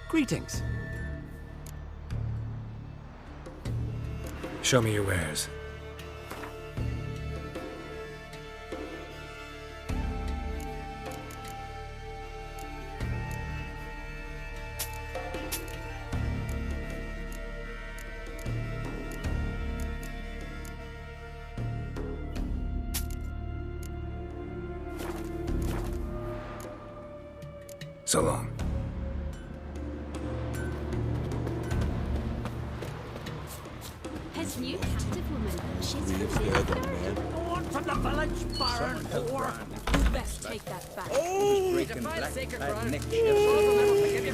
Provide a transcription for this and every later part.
Greetings. Show me your wares. So long. His new captive woman. She's Born from the village baron whore. You best take that back. Breaking black and Nick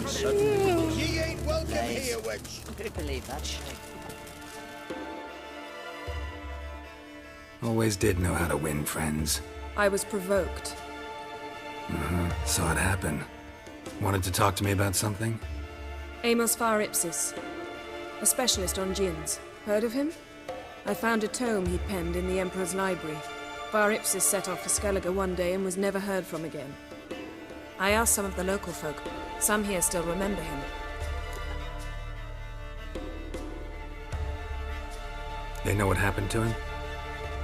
Sheffield. Ye ain't welcome here, witch. Believe that shit. Always did know how to win friends. I was provoked. Saw it happen. Wanted to talk to me about something? Amos Var Ipsis, a specialist on djinns. Heard of him? I found a tome he'd penned in the Emperor's library. Var Ipsis set off for Skellige one day and was never heard from again. I asked some of the local folk. Some here still remember him. They know what happened to him?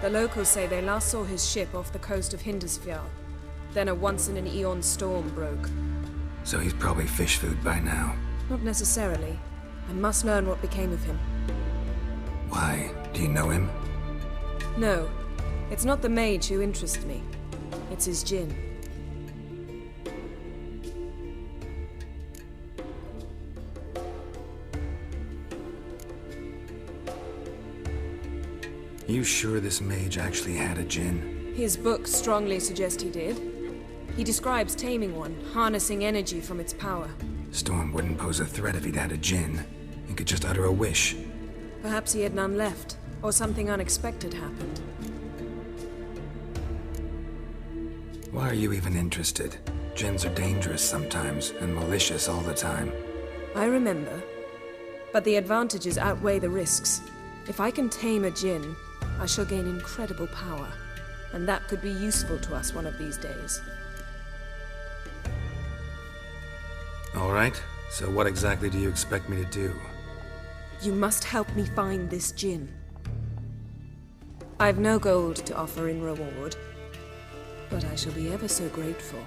The locals say they last saw his ship off the coast of Hindisfjall. Then a once-in-an-eon storm broke. So he's probably fish food by now. Not necessarily. I must learn what became of him. Why? Do you know him? No, it's not the mage who interests me. It's his djinn. You sure this mage actually had a djinn? His books strongly suggest he did. He describes taming one, harnessing energy from its power. Storm wouldn't pose a threat if he'd had a djinn. He could just utter a wish. Perhaps he had none left, or something unexpected happened. Why are you even interested? Djinns are dangerous sometimes, and malicious all the time. I remember. But the advantages outweigh the risks. If I can tame a djinn, I shall gain incredible power. And that could be useful to us one of these days. All right, so what exactly do you expect me to do? You must help me find this djinn. I've no gold to offer in reward, but I shall be ever so grateful.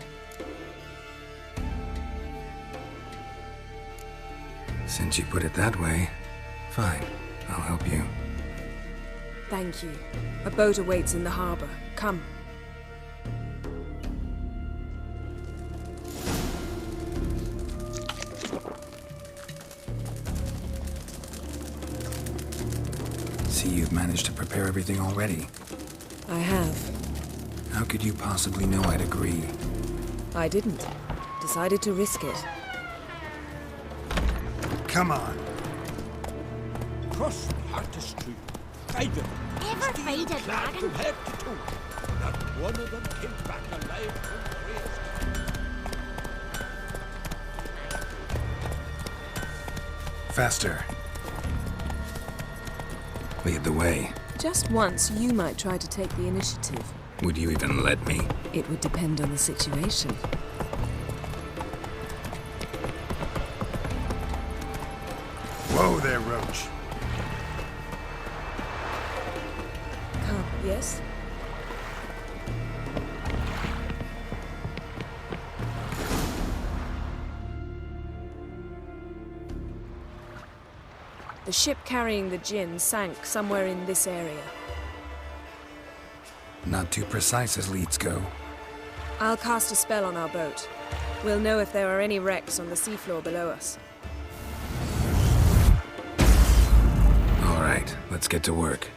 Since you put it that way, fine, I'll help you. Thank you. A boat awaits in the harbor. Come. See, you've managed to prepare everything already. I have. How could you possibly know I'd agree? I didn't. Decided to risk it. Come on. Cross the hardest street. Find them. Ever find a dragon? From head to toe. Not one of them came back alive from grace. Faster. Lead the way. Just once, you might try to take the initiative. Would you even let me? It would depend on the situation. Whoa there, Roach. Come, yes? The ship carrying the djinn sank somewhere in this area. Not too precise as leads go. I'll cast a spell on our boat. We'll know if there are any wrecks on the seafloor below us. All right, let's get to work.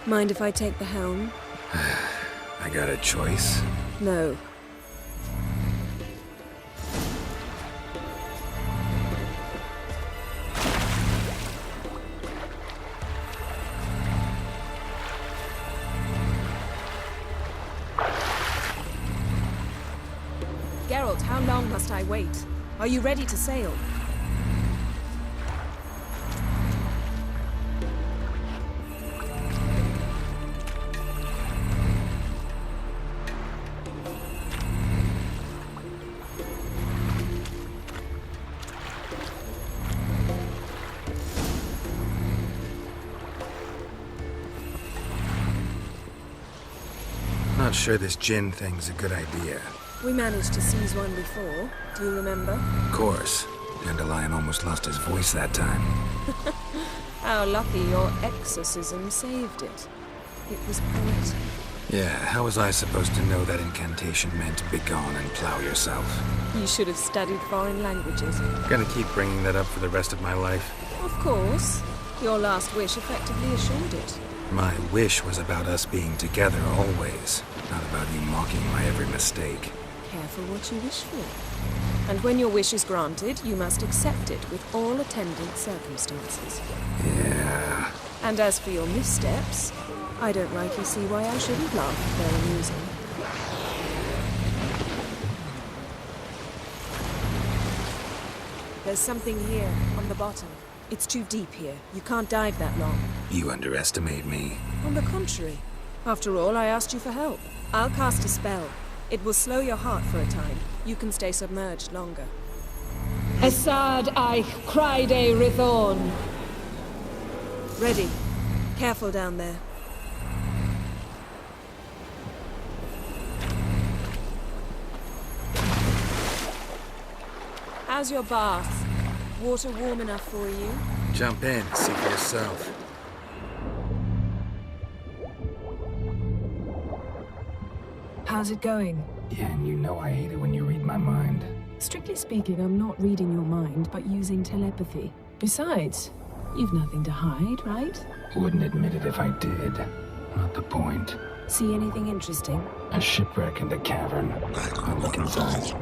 Mind if I take the helm? I got a choice. No. Geralt, how long must I wait? Are you ready to sail? not sure this djinn thing's a good idea. We managed to seize one before. Do you remember? Of course. Dandelion almost lost his voice that time. How lucky your exorcism saved it. It was poetic. Yeah, how was I supposed to know that incantation meant begone and plow yourself? You should have studied foreign languages. Gonna keep bringing that up for the rest of my life? Of course. Your last wish effectively assured it. My wish was about us being together always, not about you mocking my every mistake. Careful what you wish for. And when your wish is granted, you must accept it with all attendant circumstances. Yeah. And as for your missteps, I don't rightly see why I shouldn't laugh if they're amusing. There's something here, on the bottom. It's too deep here. You can't dive that long. You underestimate me. On the contrary. After all, I asked you for help. I'll cast a spell. It will slow your heart for a time. You can stay submerged longer. Sa'ad I Criede Rithorn. Ready. Careful down there. How's your bath? Water warm enough for you? Jump in, see for yourself. How's it going? Yeah, and you know I hate it when you read my mind. Strictly speaking, I'm not reading your mind, but using telepathy. Besides, you've nothing to hide, right? Wouldn't admit it if I did. Not the point. See anything interesting? A shipwreck in the cavern. I'll look inside.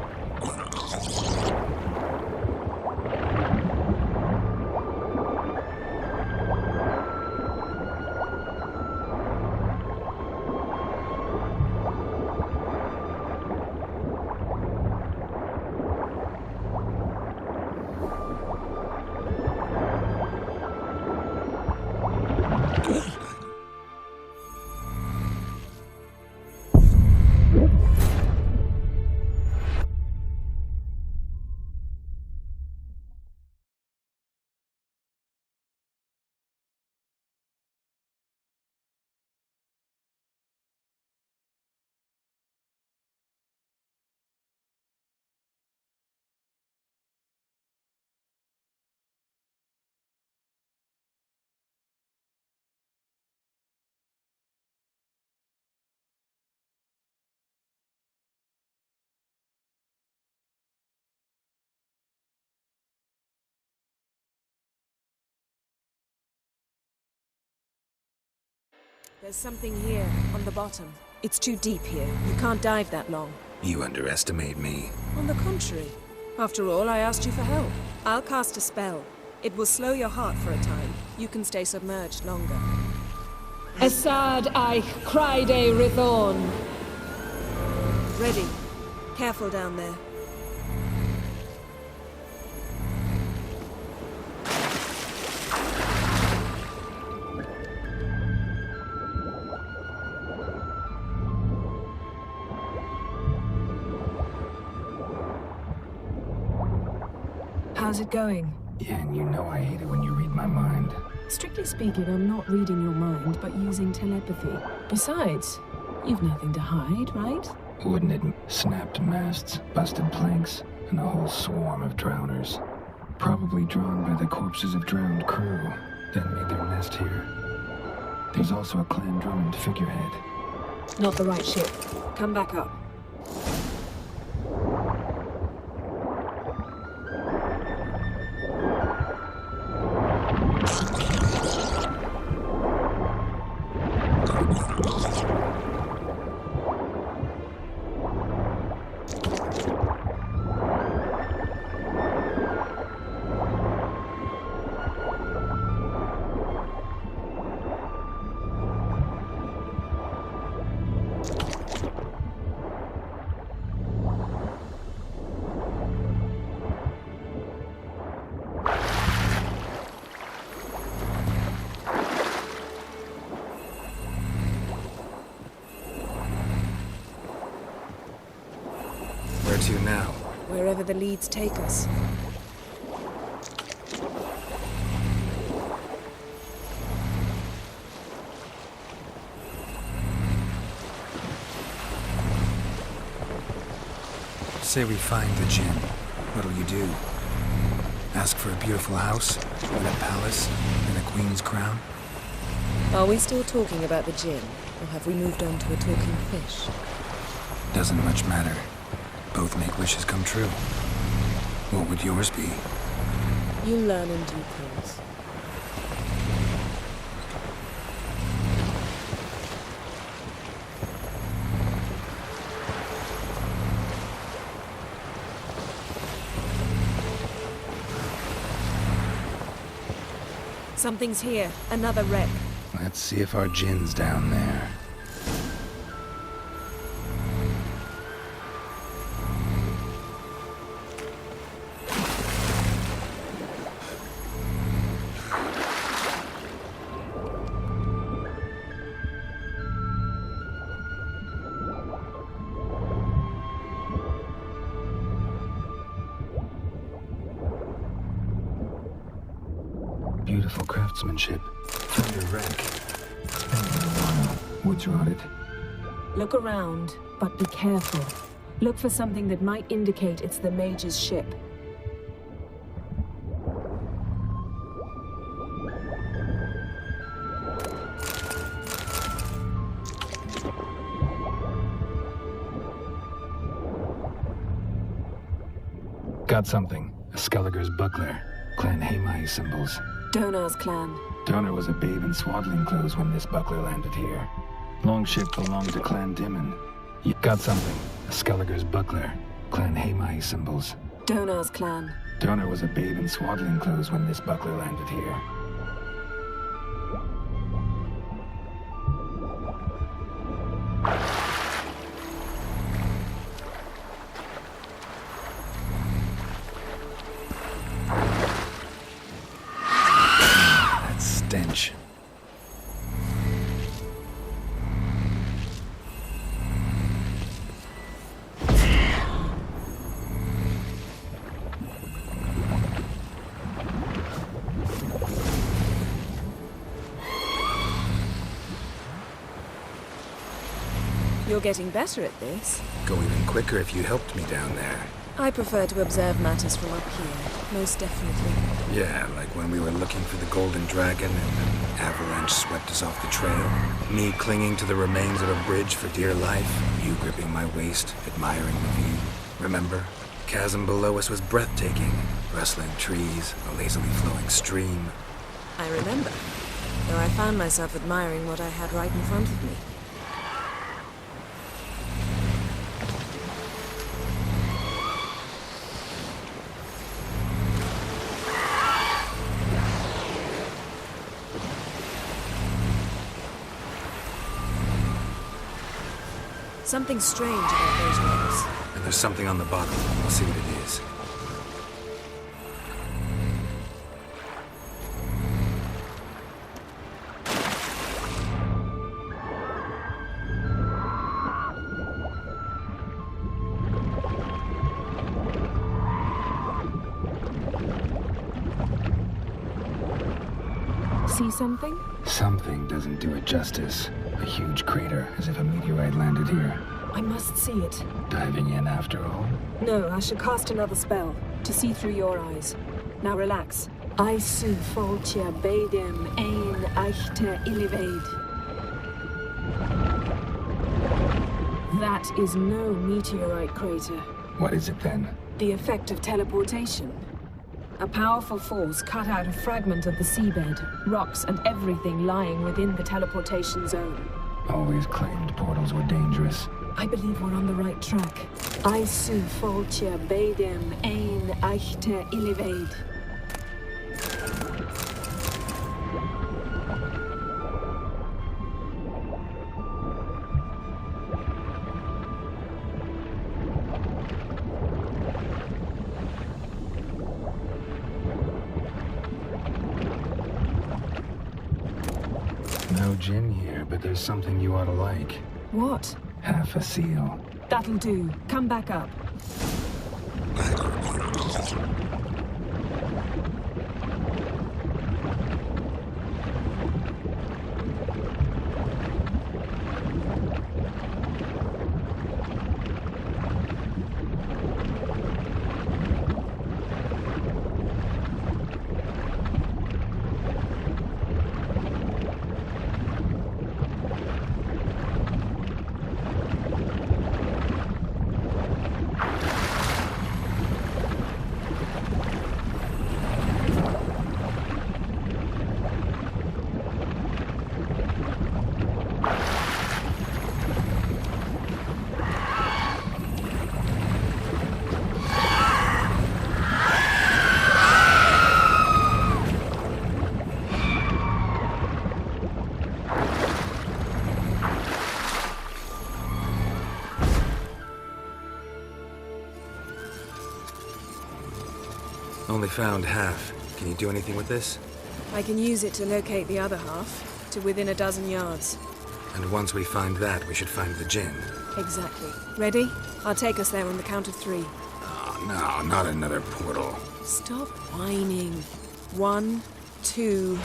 There's something here, on the bottom. It's too deep here. You can't dive that long. You underestimate me. On the contrary. After all, I asked you for help. I'll cast a spell. It will slow your heart for a time. You can stay submerged longer. Sa'ad I Criede Rithorn. Ready. Careful down there. How's it going? Yeah, and you know I hate it when you read my mind. Strictly speaking, I'm not reading your mind, but using telepathy. Besides, you've nothing to hide, right? Wouldn't it? Snapped masts, busted planks, and a whole swarm of drowners. Probably drawn by the corpses of drowned crew that made their nest here. There's also a Clan Drummond figurehead. Not the right ship. Come back up. Where to now? Wherever the leads take us. Say we find the Djinn. What'll you do? Ask for a beautiful house, and a palace, and a queen's crown? Are we still talking about the Djinn, or have we moved on to a talking fish? Doesn't much matter. Both make wishes come true. What would yours be? You learn in due course. Something's here. Another wreck. Let's see if our Djinn's down there. Beautiful craftsmanship. Found a wreck. It's been there a while. Wood's rotted. Look around, but be careful. Look for something that might indicate it's the Mage's ship. Got something. A Skelliger's buckler. Clan Hamai symbols. Donar's clan. Donar was a babe in swaddling clothes when this buckler landed here. Longship belonged to Clan Dimon. You got something. A Skelliger's buckler. Clan Hamai symbols. Donar's clan. Donar was a babe in swaddling clothes when this buckler landed here. Stench. You're getting better at this. Go even quicker if you helped me down there. I prefer to observe matters from up here, most definitely. Yeah, like when we were looking for the Golden Dragon and an avalanche swept us off the trail. Me clinging to the remains of a bridge for dear life. You gripping my waist, admiring the view. Remember? Chasm below us was breathtaking. Rustling trees, a lazily flowing stream. I remember, though I found myself admiring what I had right in front of me. Something strange about those rocks. And there's something on the bottom. I'll see what it is. See something? Something doesn't do it justice. A huge crater, as if a meteorite landed here. I must see it. Diving in after all? No, I should cast another spell, to see through your eyes. Now relax. I su foltia beidem ein eichter illiveid. That is no meteorite crater. What is it then? The effect of teleportation. A powerful force cut out a fragment of the seabed, rocks and everything lying within the teleportation zone. Always claimed portals were dangerous. I believe we're on the right track. I su foltia beidem ein eichter illiveid. No Djinn here, but there's something you ought to like. What? Half a seal. That'll do. Come back up. Only found half. Can you do anything with this? I can use it to locate the other half, to within a dozen yards. And once we find that, we should find the Djinn. Exactly. Ready? I'll take us there on the count of 3. Oh, no, not another portal. Stop whining. 1, 2...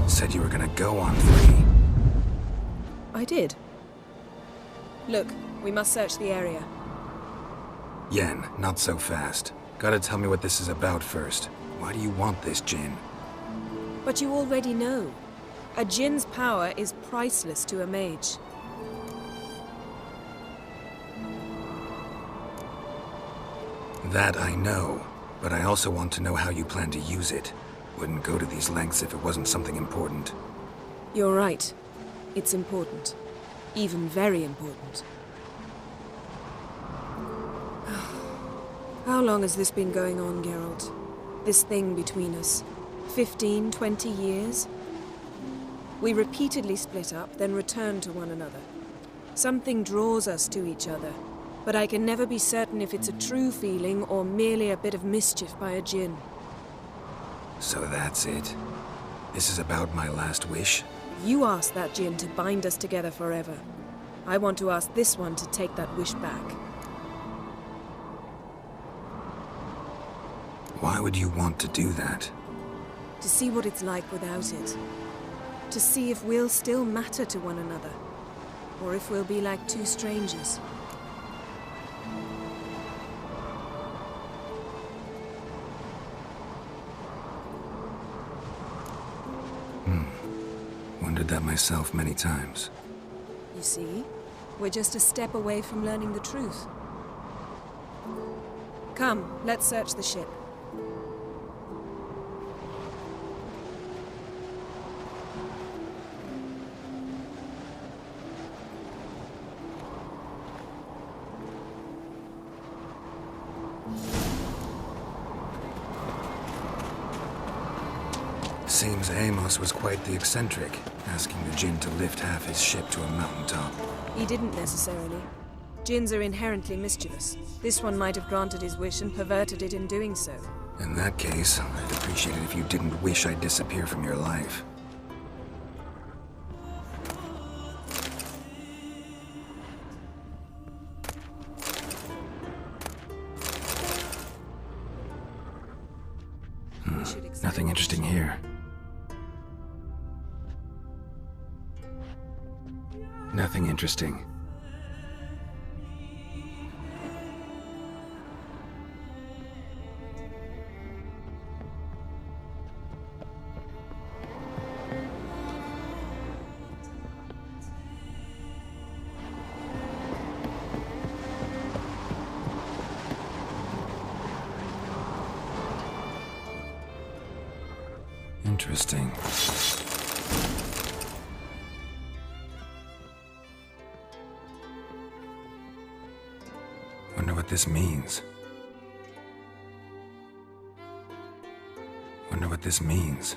Said you were gonna go on 3. I did. Look, we must search the area. Yen, not so fast. Gotta tell me what this is about first. Why do you want this Djinn? But you already know. A Djinn's power is priceless to a mage. That I know, but I also want to know how you plan to use it. Wouldn't go to these lengths if it wasn't something important. You're right. It's important. Even very important. How long has this been going on, Geralt? This thing between us? 15, 20 years? We repeatedly split up, then return to one another. Something draws us to each other, but I can never be certain if it's a true feeling or merely a bit of mischief by a Djinn. So that's it. This is about my last wish? You asked that Djinn to bind us together forever. I want to ask this one to take that wish back. Why would you want to do that? To see what it's like without it. To see if we'll still matter to one another. Or if we'll be like two strangers. Wondered that myself many times. You see? We're just a step away from learning the truth. Come, let's search the ship. Seems Amos was quite the eccentric, asking the Djinn to lift half his ship to a mountaintop. He didn't necessarily. Djinns are inherently mischievous. This one might have granted his wish and perverted it in doing so. In that case, I'd appreciate it if you didn't wish I'd disappear from your life. Nothing interesting here. Nothing interesting. Interesting. Wonder what this means. Wonder what this means.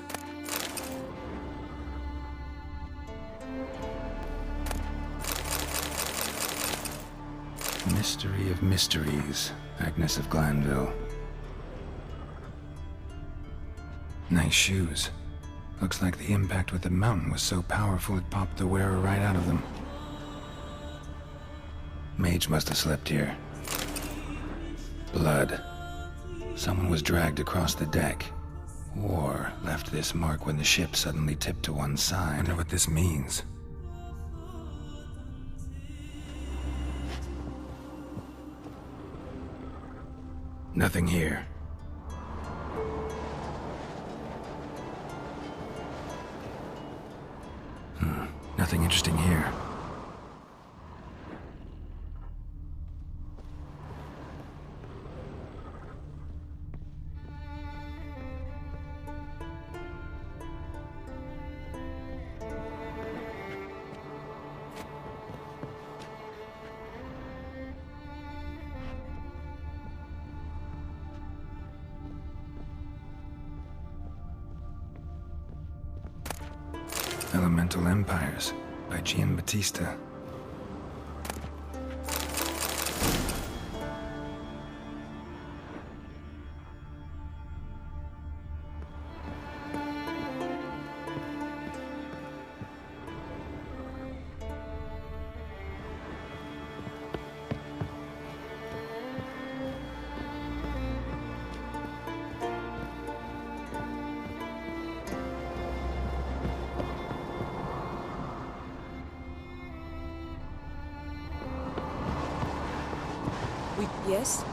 Mystery of mysteries, Agnes of Glanville. Nice shoes. Looks like the impact with the mountain was so powerful it popped the wearer right out of them. Mage must have slept here. Blood. Someone was dragged across the deck. Or left this mark when the ship suddenly tipped to one side. Wonder what this means. Nothing here. Nothing interesting here. Continental Empires by Giambattista. Yes?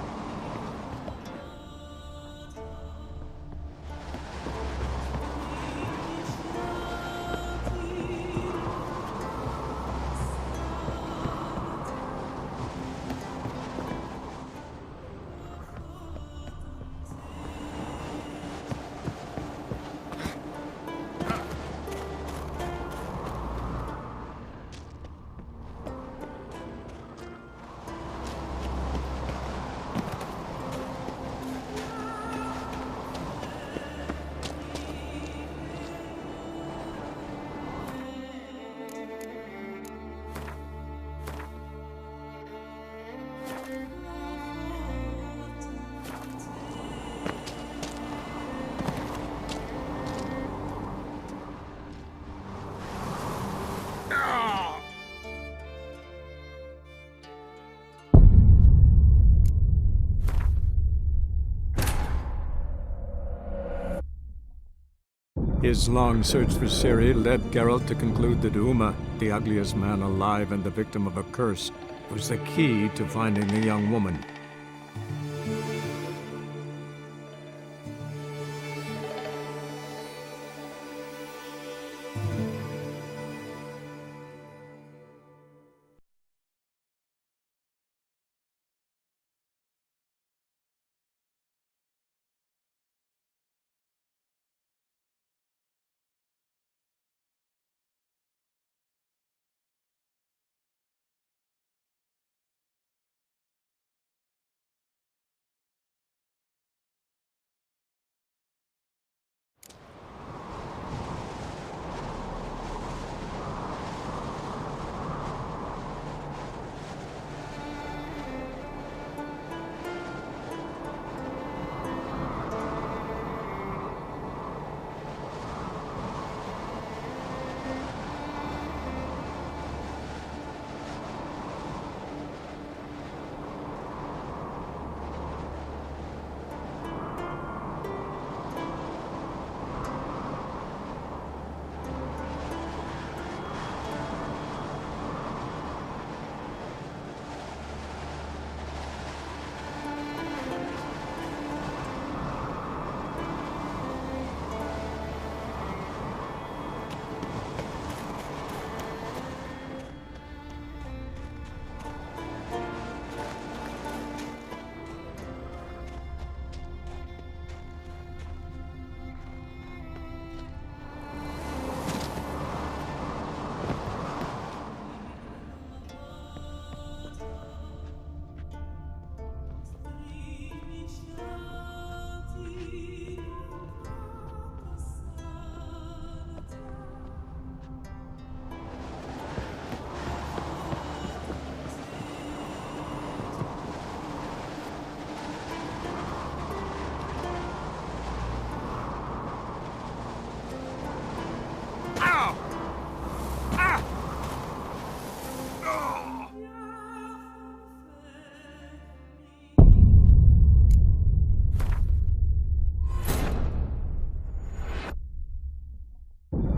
His long search for Ciri led Geralt to conclude that Uma, the ugliest man alive and the victim of a curse, was the key to finding the young woman.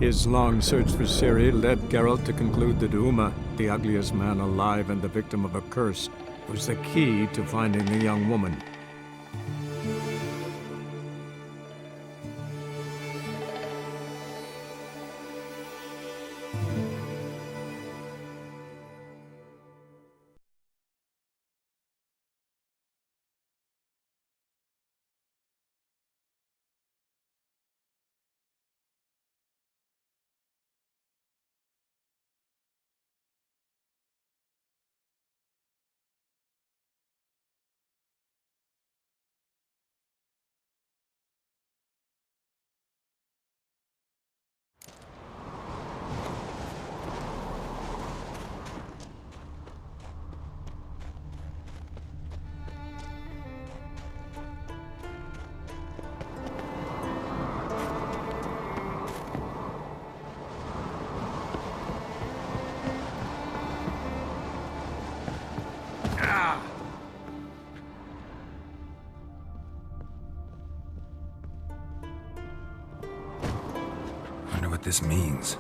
His long search for Ciri led Geralt to conclude that Uma, the ugliest man alive and the victim of a curse, was the key to finding the young woman. this means.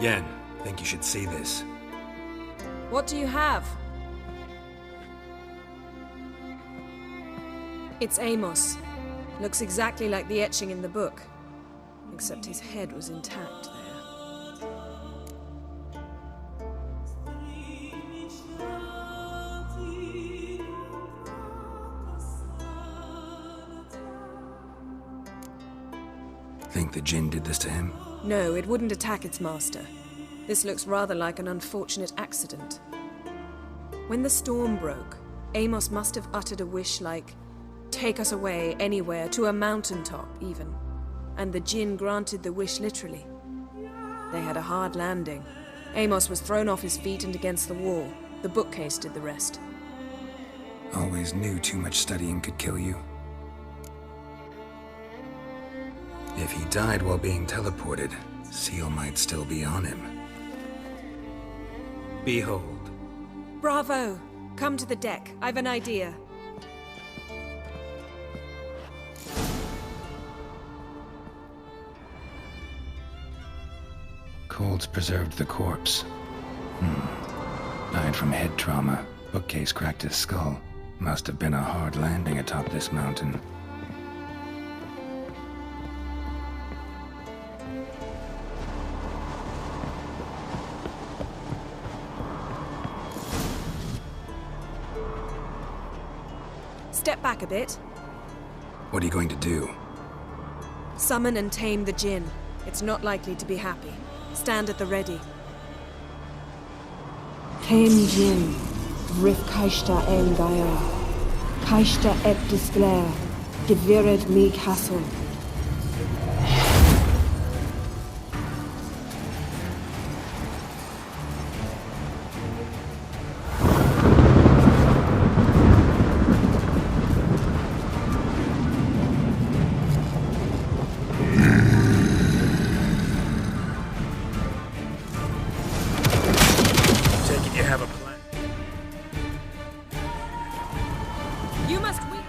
Yen, think you should see this. What do you have? It's Amos. Looks exactly like the etching in the book. Except his head was intact there. Think the Jinn did this to him? No, it wouldn't attack its master. This looks rather like an unfortunate accident. When the storm broke, Amos must have uttered a wish like, "Take us away, anywhere, to a mountaintop, even." And the Jinn granted the wish literally. They had a hard landing. Amos was thrown off his feet and against the wall. The bookcase did the rest. Always knew too much studying could kill you. If he died while being teleported, Seal might still be on him. Behold. Bravo! Come to the deck. I've an idea. Cold's preserved the corpse. Died from head trauma. Bookcase cracked his skull. Must have been a hard landing atop this mountain. Step back a bit. What are you going to do? Summon and tame the Jinn. It's not likely to be happy. Stand at the ready. Tame Jinn, Rif Kaishta en Gaia, Kaishta et Disglair, Gevired me Castle. You must win.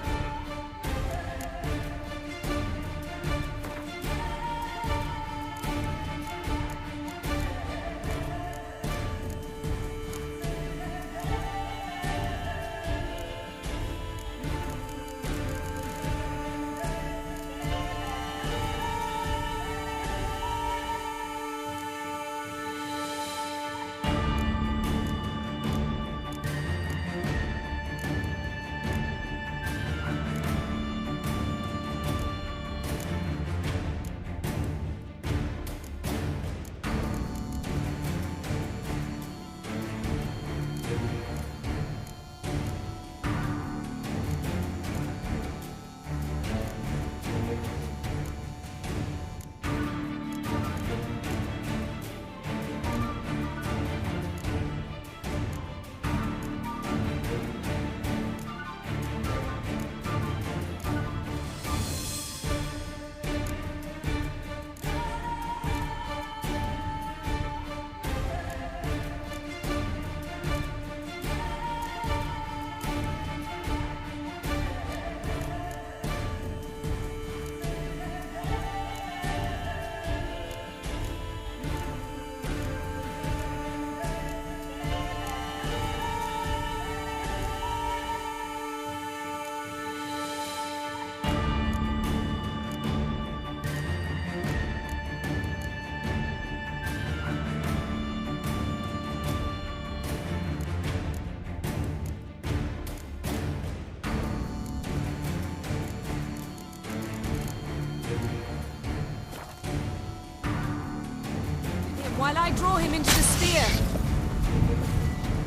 While I draw him into the sphere.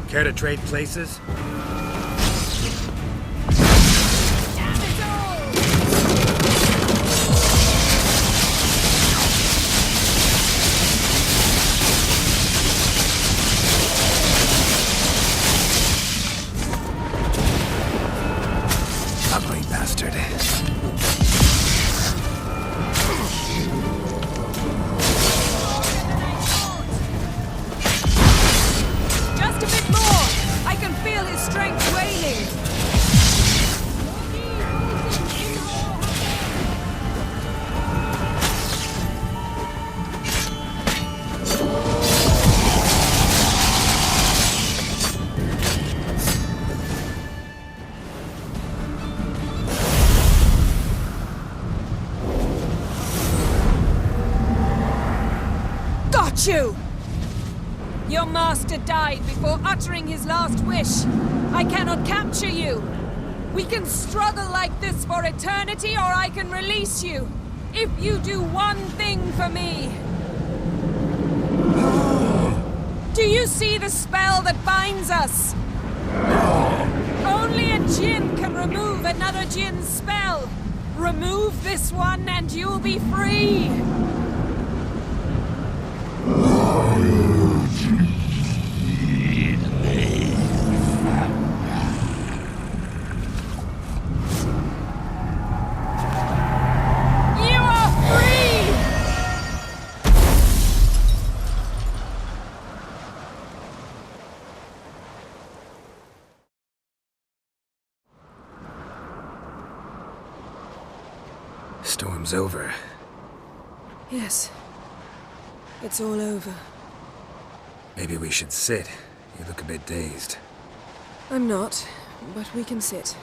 Care to trade places? hate you! Your master died before uttering his last wish. I cannot capture you. We can struggle like this for eternity, or I can release you. If you do one thing for me. Do you see the spell that binds us? Only a djinn can remove another djinn's spell. Remove this one and you'll be free. Storm's over. Yes. It's all over. Maybe we should sit. You look a bit dazed. I'm not, but we can sit.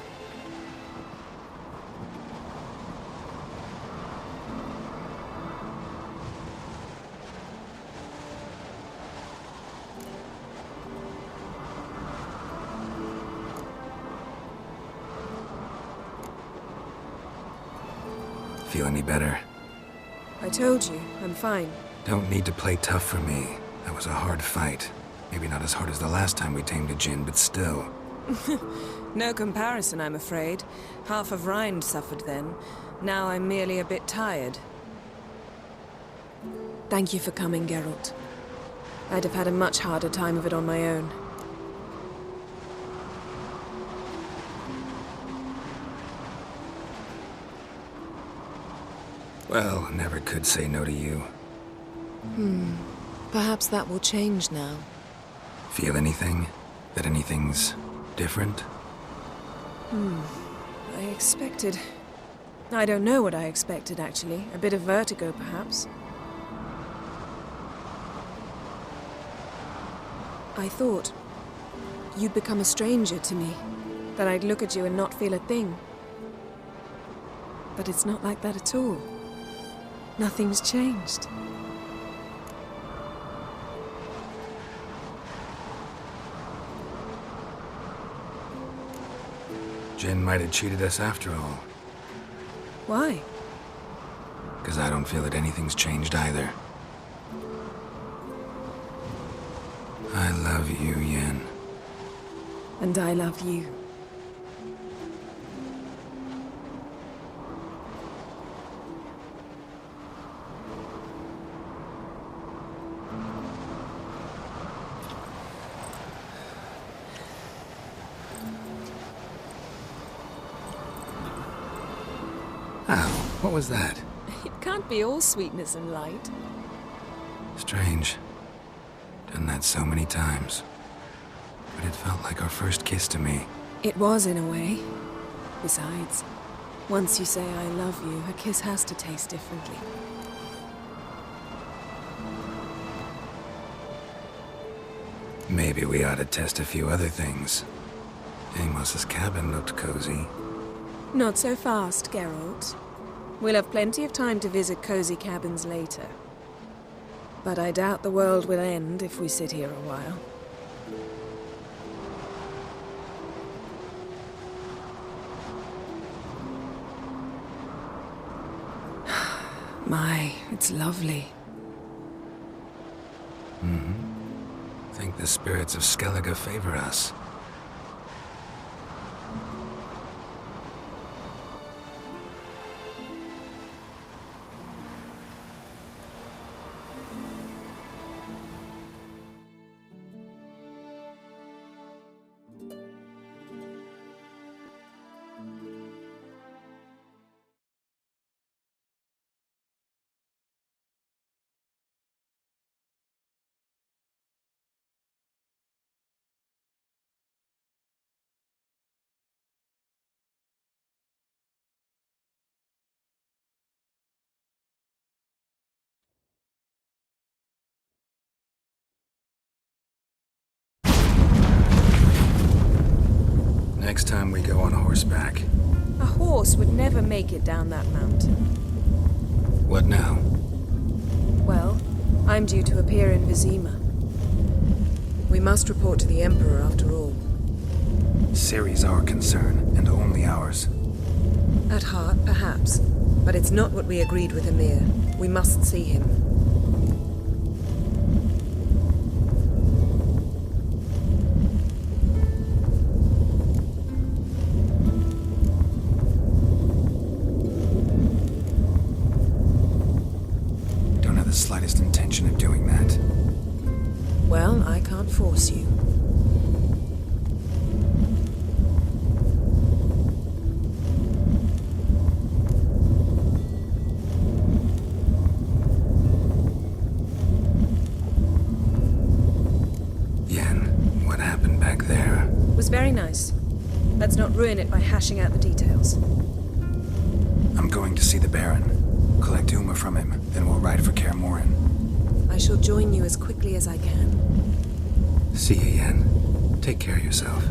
Feel any better? I told you, I'm fine. Don't need to play tough for me. That was a hard fight. Maybe not as hard as the last time we tamed a djinn, but still. No comparison, I'm afraid. Half of Rind suffered then. Now I'm merely a bit tired. Thank you for coming, Geralt. I'd have had a much harder time of it on my own. Well, never could say no to you. Perhaps that will change now. Feel anything? That anything's different? I expected... I don't know what I expected, actually. A bit of vertigo, perhaps. I thought you'd become a stranger to me. That I'd look at you and not feel a thing. But it's not like that at all. Nothing's changed. Jinn might have cheated us after all. Why? Because I don't feel that anything's changed either. I love you, Yen. And I love you. Ow, what was that? It can't be all sweetness and light. Strange. Done that so many times. But it felt like our first kiss to me. It was, in a way. Besides, once you say I love you, a kiss has to taste differently. Maybe we ought to test a few other things. Amos's cabin looked cozy. Not so fast, Geralt. We'll have plenty of time to visit cozy cabins later. But I doubt the world will end if we sit here a while. My, it's lovely. Think the spirits of Skellige favor us. Next time we go on horseback. A horse would never make it down that mountain. What now? Well, I'm due to appear in Vizima. We must report to the Emperor after all. Ciri's our concern, and only ours. At heart, perhaps. But it's not what we agreed with Emir. We must see him. Don't have the slightest intention of doing that. Well, I can't force you. What happened back there? Was very nice. Let's not ruin it by hashing out the details. I'm going to see the Baron. Collect Uma from him, then we'll ride for Kaer Morhen. I shall join you as quickly as I can. See you, Yen. Take care of yourself.